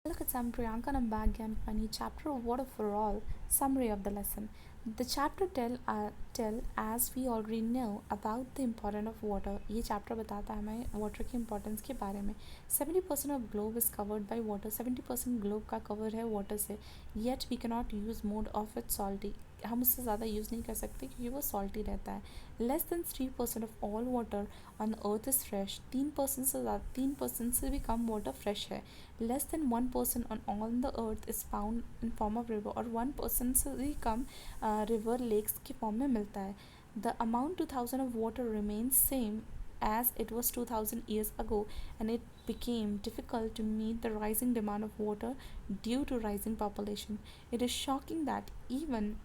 Look at I'm Priyanka and I'm back again with my new chapter of Water for All. Summary of the lesson. The chapter tell as we already know about the importance of water. ये chapter बताता है हमें water की importance के बारे में. 70% of globe is covered by water. 70% globe का cover है water से. Yet we cannot use more of it salty. हम उससे ज़्यादा यूज़ नहीं कर सकते क्योंकि वो सॉल्टी रहता है. Less than 3% of all water on earth is fresh. 3% से भी कम वाटर फ्रेश है. Less than 1% on all the earth is found in form of river और 1% से भी कम river lakes के form में मिलता है. The amount 2000 of water remains same as it was 2000 years ago, and it became difficult to meet the rising demand of water due to rising population. It is shocking that even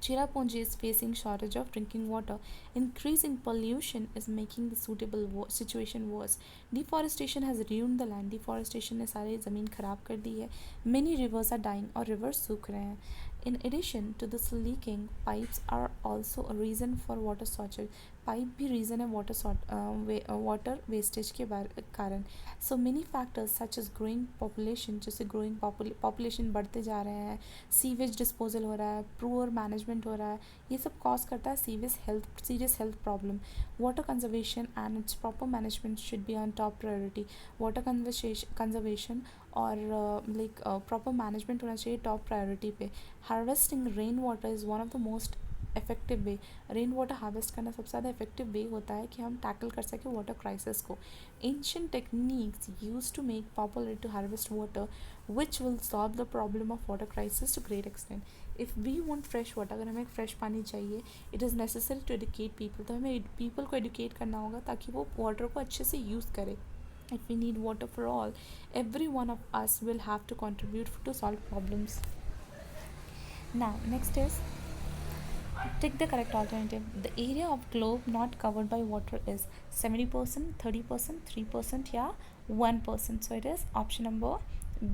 Cherrapunji is facing shortage of drinking water. Increasing pollution is making the suitable situation worse. Deforestation has ruined the land. Deforestation ने सारी ज़मीन ख़राब कर दी है. Many rivers are dying और rivers सूख रहे हैं. In addition to this leaking, pipes are also a reason for water shortage. Pipe भी रीज़न है वाटर वेस्टेज के कारण. So many factors such as growing population, जैसे ग्रोइंग पॉपुलेशन बढ़ते जा रहे हैं, सीवेज डिस्पोजल हो रहा है, पुअर मैनेजमेंट हो रहा है, ये सब कॉज करता है serious health problem. Water conservation and it's proper management should be on top priority. Water conservation और प्रॉपर मैनेजमेंट होना चाहिए टॉप प्रायोरिटी पे. Harvesting rain water is one of the most effective way. Rain water harvest करना सबसे ज़्यादा effective way होता है कि हम टैकल कर सकें वाटर क्राइसिस को. Ancient techniques use to make popular to harvest water which will solve the problem of water crisis to great extent. If we want fresh water, अगर हमें फ्रेश पानी चाहिए, it is necessary to educate people. तो हमें people को educate करना होगा ताकि वो वाटर को अच्छे से यूज़ करें. If we need water for all, every one of us will have to contribute to solve problems. Now, next is take the correct alternative. The area of globe not covered by water is 70%, 30%, 3%, yeah, 1%. So it is option number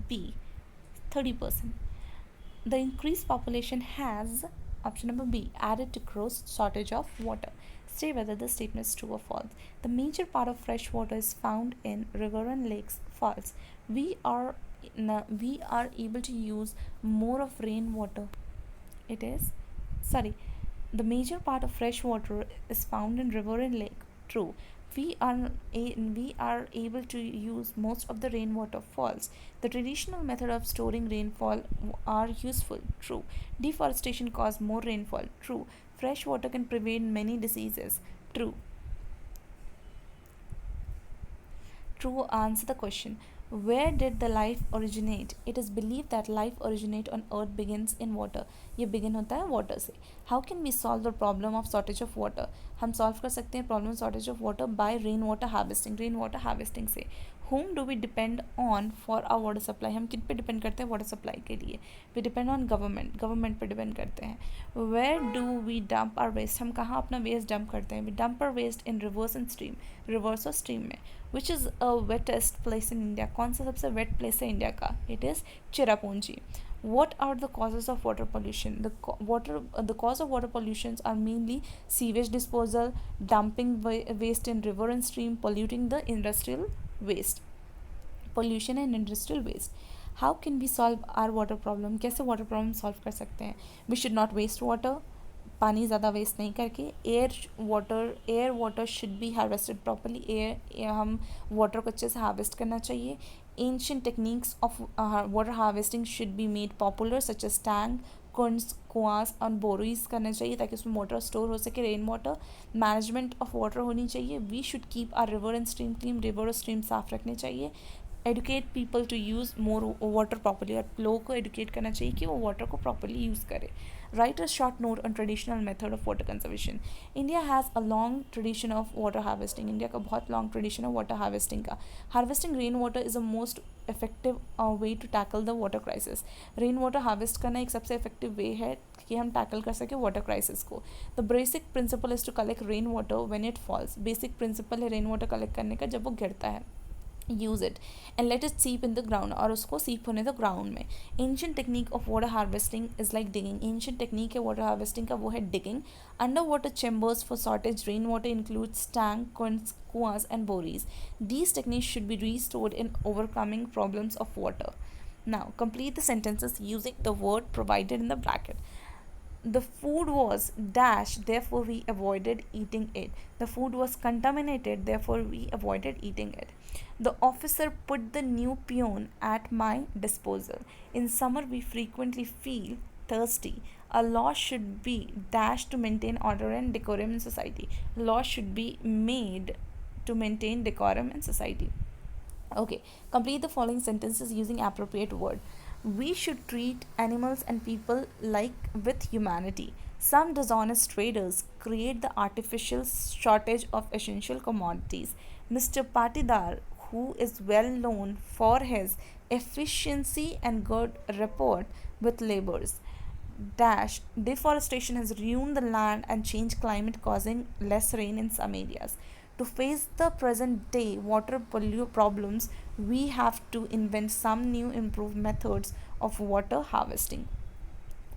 B, 30%. The increased population has, option number B, added to gross shortage of water. Say whether the statement is true or false. The major part of fresh water is found in river and lakes. False. We are able to use more of rainwater. It is, sorry, the major part of fresh water is found in river and lake. True. We are able to use most of the rainwater. False. The traditional method of storing rainfall are useful. True. Deforestation cause more rainfall. True. Fresh water can prevent many diseases. True. True. Answer the question. Where did the life originate? It is believed that life originate on earth begins in water. ये begin होता है water से. How can we solve the problem of shortage of water? हम solve कर सकते हैं problem shortage of water by rainwater harvesting. Rainwater harvesting से. Whom do we depend on for our water supply? हम किन पे depend करते हैं water supply के लिए? We depend on government. Government पे depend करते हैं. Where do we dump our waste? हम कहाँ अपना waste dump करते हैं? We dump our waste in rivers and stream. Rivers और stream में. Which is a wettest place in India? कौन सा सबसे wet place है इंडिया का? It is Cherrapunji. What are the causes of water pollution? The cause of water pollutions are mainly sewage disposal, dumping waste in river and stream, polluting the industrial waste. Pollution and industrial waste. How can we solve our water problem? कैसे water problem solve कर सकते हैं? We should not waste water. पानी ज़्यादा waste नहीं करके. Air water should be harvested properly. हम water को अच्छे से हार्वेस्ट करना चाहिए. Ancient techniques of water harvesting should be made popular such as tank, कुंड्स, कुआंस और बोरीज करना चाहिए ताकि उसमें वाटर स्टोर हो सके. Rain water management of water होनी चाहिए. We should keep our river and stream clean. River और स्ट्रीम साफ रखने चाहिए. Educate people to use more water properly. और लोगों को एडुकेट करना चाहिए कि वो वाटर को प्रॉपरली यूज़ करें. Write a short note on traditional method of water conservation. India has a long tradition of water harvesting. India का बहुत long tradition है water harvesting का. Harvesting rainwater is a most effective way to tackle the water crisis. Rainwater harvest करना एक सबसे effective way है कि हम tackle कर सके water crisis को. The basic principle is to collect rainwater when it falls. Basic principle है rainwater collect करने का जब वो गिरता है. use it and let it seep in the ground और उसको seep होने दो ground में. Ancient technique of water harvesting is like digging. Ancient technique है water harvesting का वो है digging. Underwater chambers for shortage rainwater includes tank, kuas and borees. These techniques should be restored in overcoming problems of water. Now complete the sentences using the word provided in the bracket. The food was dash, therefore we avoided eating it. The food was contaminated, therefore we avoided eating it. The officer put the new peon at my disposal. In summer, we frequently feel thirsty. A law should be dash to maintain order and decorum in society. Law should be made to maintain decorum in society. Okay, complete the following sentences using appropriate word. We should treat animals and people like with humanity. Some dishonest traders create the artificial shortage of essential commodities. Mr. Patidar, who is well known for his efficiency and good rapport with laborers, dash deforestation has ruined the land and changed climate, causing less rain in some areas. To face the present day water problems, we have to invent some new improved methods of water harvesting.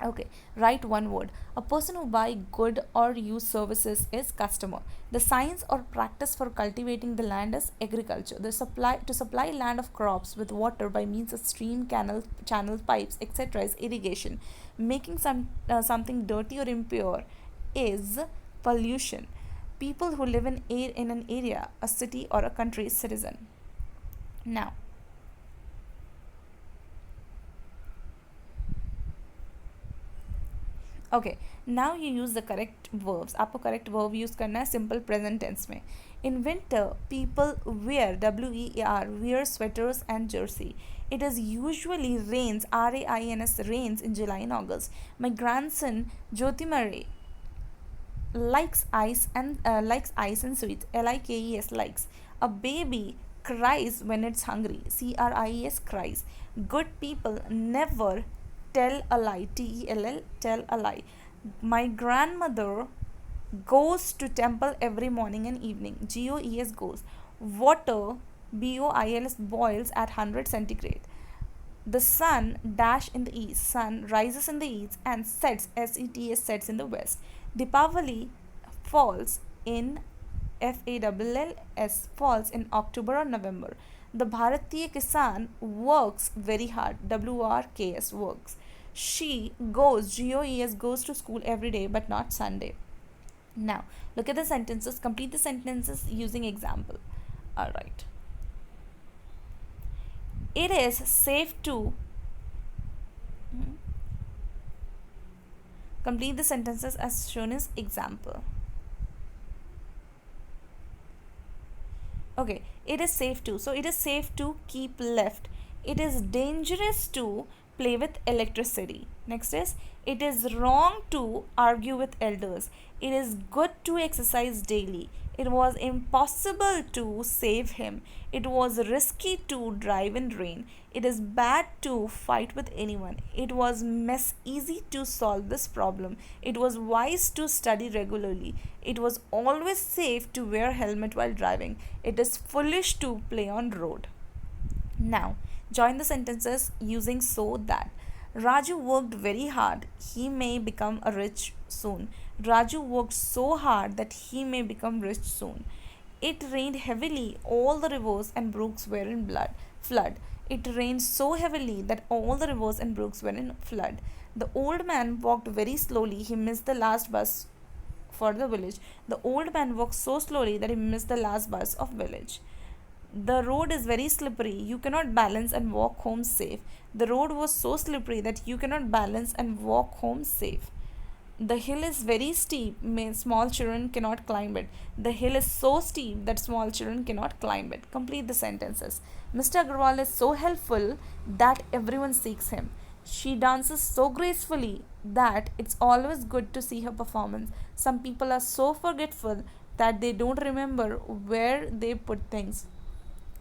Okay, write one word. A person who buy good or use services is customer. The science or practice for cultivating the land is agriculture. The supply to supply land of crops with water by means of stream, canal, channel, pipes, etc. is irrigation. Making something dirty or impure is pollution. People who live in an area, a city or a country is citizen. Now, okay now you use the correct verbs. आपको correct verb use करना है simple present tense में. In winter people wear WEAR wear sweaters and jersey. It is usually rains RAINS rains in July and August. My grandson Jyotimare likes ice and sweets. LIKES likes. A baby cries when it's hungry. CRIES cries. Good people never tell a lie. TELL tell a lie. My grandmother goes to temple every morning and evening. GOES goes. Water BOILS boils at 100 centigrade. The sun dash in the east. Sun rises in the east and sets sets in the west. Deepavali falls in FALLS falls in October or November. The Bharatiya Kisan works very hard. WRKS works. She goes GOES goes to school every day but not Sunday. Now look at the sentences. Complete the sentences using example. Alright. It is safe to complete the sentences as shown as example. Okay, it is safe to. So it is safe to keep left. It is dangerous to play with electricity. Next is, it is wrong to argue with elders. It is good to exercise daily. It was impossible to save him. It was risky to drive in rain. It is bad to fight with anyone. It was easy to solve this problem. It was wise to study regularly. It was always safe to wear helmet while driving. It is foolish to play on road. Now, join the sentences using so that. Raju worked very hard. He may become a rich soon. Raju worked so hard that he may become rich soon. It rained heavily. All the rivers and brooks were in flood. It rained so heavily that all the rivers and brooks were in flood. The old man walked very slowly. He missed the last bus for the village. The old man walked so slowly that he missed the last bus of village. The road is very slippery. You cannot balance and walk home safe. The road was so slippery that you cannot balance and walk home safe. The hill is very steep. Small children cannot climb it. The hill is so steep that small children cannot climb it. Complete the sentences. Mr. Agarwal is so helpful that everyone seeks him. She dances so gracefully that it's always good to see her performance. Some people are so forgetful that they don't remember where they put things.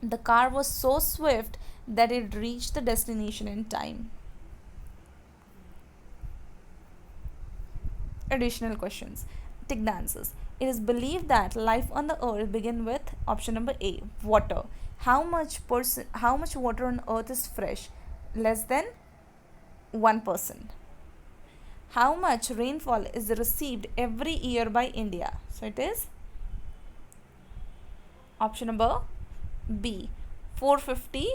The car was so swift that it reached the destination in time. Additional questions. Tick the answers. It is believed that life on the earth begins with option number A, water. How much water on earth is fresh? Less than 1%. How much rainfall is received every year by India? So it is option number B, 450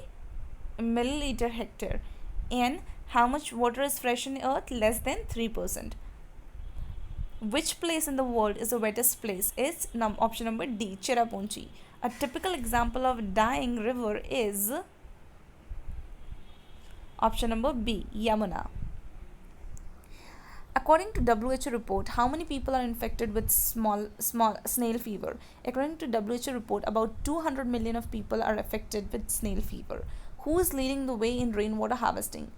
milliliter hectare. N. How much water is fresh in earth? Less than 3%. Which place in the world is the wettest place? It's option number D, Cherrapunchi. A typical example of dying river is option number B, Yamuna. According to WHO report, how many people are infected with small snail fever? According to WHO report, about 200 million of people are affected with snail fever. Who is leading the way in rainwater harvesting?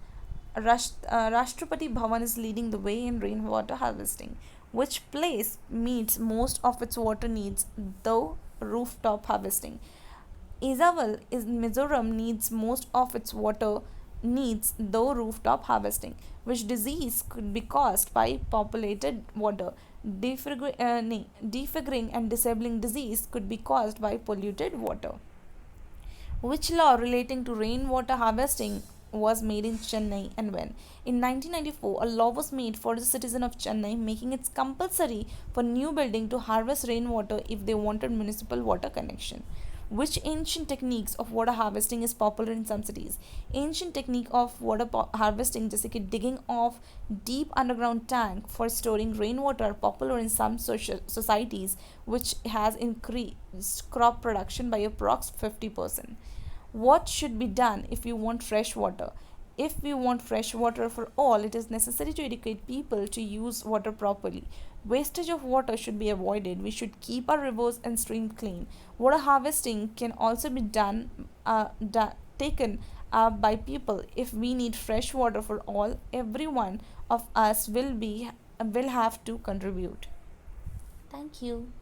Rashtrapati Bhavan is leading the way in rainwater harvesting. Which place meets most of its water needs, though rooftop harvesting? Isawal is Mizoram needs most of its water needs though rooftop harvesting. Which disease could be caused by populated water? Defiguring and disabling disease could be caused by polluted water. Which law relating to rainwater harvesting was made in Chennai and when? In 1994, a law was made for the citizen of Chennai making it compulsory for new building to harvest rainwater if they wanted municipal water connection. Which ancient techniques of water harvesting is popular in some cities? Ancient technique of harvesting जैसे कि digging of deep underground tank for storing rainwater are popular in some societies, which has increased crop production by approx 50%. What should be done if you want fresh water? If we want fresh water for all, it is necessary to educate people to use water properly. Wastage of water should be avoided. We should keep our rivers and streams clean. Water harvesting can also be taken up by people. If we need fresh water for all, every one of us will have to contribute. Thank you.